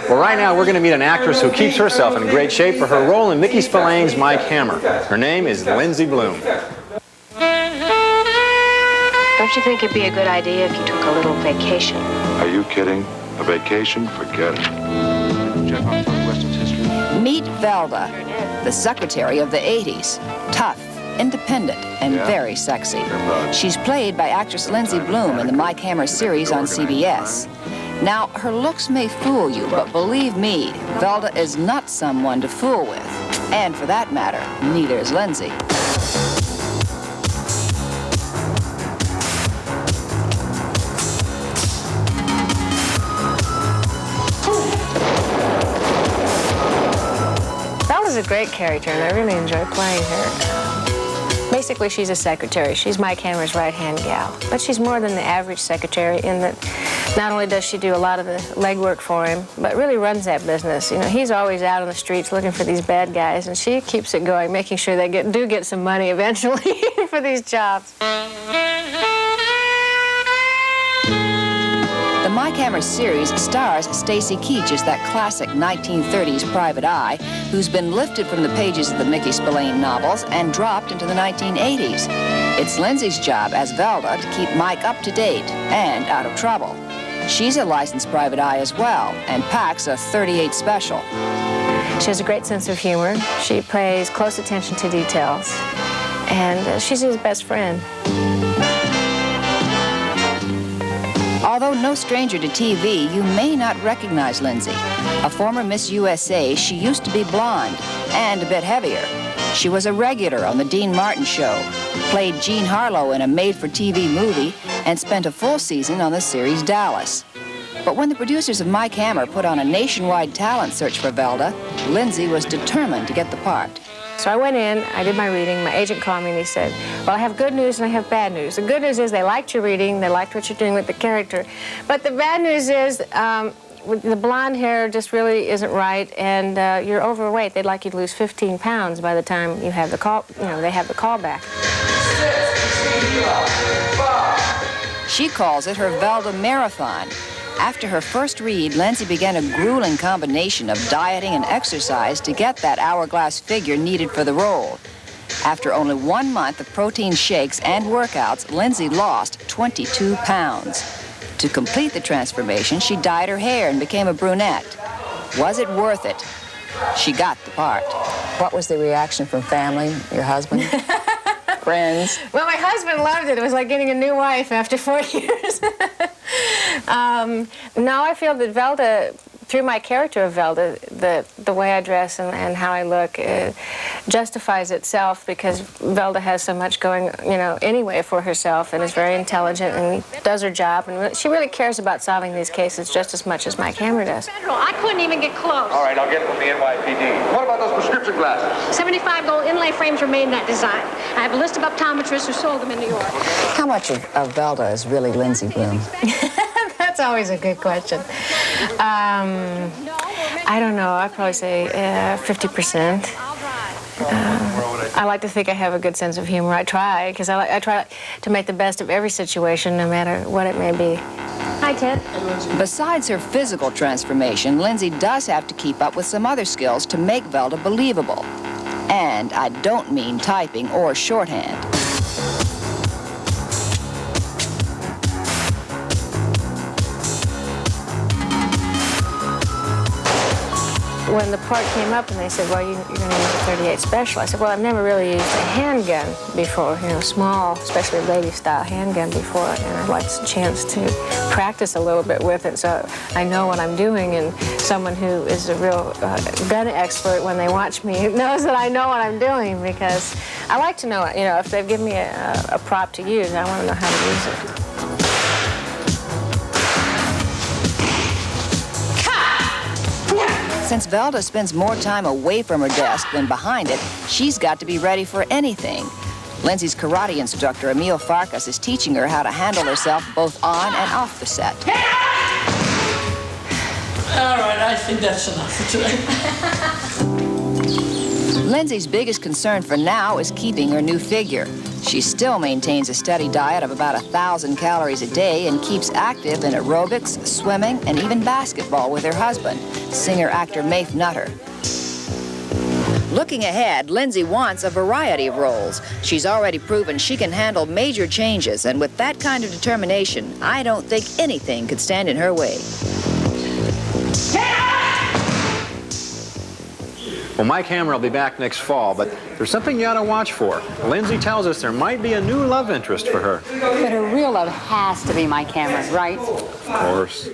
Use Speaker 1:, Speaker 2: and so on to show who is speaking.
Speaker 1: Well, right now we're going to meet an actress who keeps herself in great shape for her role in Mickey Spillane's Mike Hammer. Her name is LINDSAY BLOOM.
Speaker 2: Don't you think it'd be a good idea if you took a little vacation?
Speaker 3: Are you kidding? A vacation? Forget it.
Speaker 4: Meet Velda, the secretary of the 80s. Tough, independent, and very sexy. She's played by actress LINDSAY BLOOM in the Mike Hammer series on CBS. Now, her looks may fool you, but believe me, Velda is not someone to fool with. And for that matter, neither is LINDSAY.
Speaker 5: Velda's a great character, and I really enjoy playing her. Basically, she's a secretary. She's Mike Hammer's right-hand gal. But she's more than the average secretary in that not only does she do a lot of the legwork for him, but really runs that business. You know, he's always out on the streets looking for these bad guys, and she keeps it going, making sure they do get some money eventually for these jobs.
Speaker 4: The Mike Hammer series stars STACY Keacch as that classic 1930s private eye who's been lifted from the pages of the Mickey Spillane novels and dropped into the 1980s. It's Lindsay's job as Velda to keep Mike up to date and out of trouble. She's a licensed private eye as well and packs a .38 special.
Speaker 5: She has a great sense of humor. She pays close attention to details, and she's his best friend.
Speaker 4: Although no stranger to TV, you may not recognize Lindsay. A former Miss USA, she used to be blonde and a bit heavier. She was a regular on the Dean Martin Show, played Jean Harlow in a made-for-TV movie, and spent a full season on the series Dallas. But when the producers of Mike Hammer put on a nationwide talent search for Velda, Lindsay was determined to get the part.
Speaker 5: So I went in, I did my reading, my agent called me and he said, well, I have good news and I have bad news. The good news is they liked your reading, they liked what you're doing with the character. But the bad news is the blonde hair just really isn't right, and you're overweight. They'd like you to lose 15 pounds by the time you have the call, they have the call back.
Speaker 4: She calls it her Velda Marathon. After her first read, Lindsay began a grueling combination of dieting and exercise to get that hourglass figure needed for the role. After only 1 month of protein shakes and workouts, Lindsay lost 22 pounds. To complete the transformation, she dyed her hair and became a brunette. Was it worth it? She got the part.
Speaker 6: What was the reaction from family, your husband, friends?
Speaker 5: Well, my husband loved it. It was like getting a new wife after 4 years. Now I feel that Velda, through my character of Velda, the way I dress and how I look justifies itself, because Velda has so much going, anyway for herself, and is very intelligent and does her job, and she really cares about solving these cases just as much as Mike Hammer does.
Speaker 7: I couldn't even get close.
Speaker 3: All right, I'll get from the NYPD. What about those prescription glasses?
Speaker 7: 75 gold inlay frames were made in that design. I have a list of optometrists who sold them in New York.
Speaker 6: How much of Velda is really Lindsay BLOOM?
Speaker 5: That's always a good question. I don't know. I'd probably say 50%. I like to think I have a good sense of humor. I try, because I try to make the best of every situation, no matter what it may be. Hi, Ted.
Speaker 4: Besides her physical transformation, Lindsay does have to keep up with some other skills to make Velda believable. And I don't mean typing or shorthand.
Speaker 5: When the part came up and they said, well, you're going to use a .38 special, I said, well, I've never really used a handgun before, small, especially lady-style handgun before, and I'd like a chance to practice a little bit with it so I know what I'm doing, and someone who is a real gun expert, when they watch me, knows that I know what I'm doing, because I like to know, if they've given me a prop to use, I want to know how to use it.
Speaker 4: Since Velda spends more time away from her desk than behind it, she's got to be ready for anything. Lindsay's karate instructor, Emil Farkas, is teaching her how to handle herself both on and off the set.
Speaker 8: All right, I think that's enough for today.
Speaker 4: Lindsay's biggest concern for now is keeping her new figure. She still maintains a steady diet of about 1,000 calories a day and keeps active in aerobics, swimming, and even basketball with her husband, singer-actor Maeve Nutter. Looking ahead, Lindsay wants a variety of roles. She's already proven she can handle major changes, and with that kind of determination, I don't think anything could stand in her way.
Speaker 1: Well, Mike Hammer will be back next fall, but there's something you ought to watch for. Lindsay tells us there might be a new love interest for her.
Speaker 9: But her real love has to be Mike Hammer, right?
Speaker 1: Of course.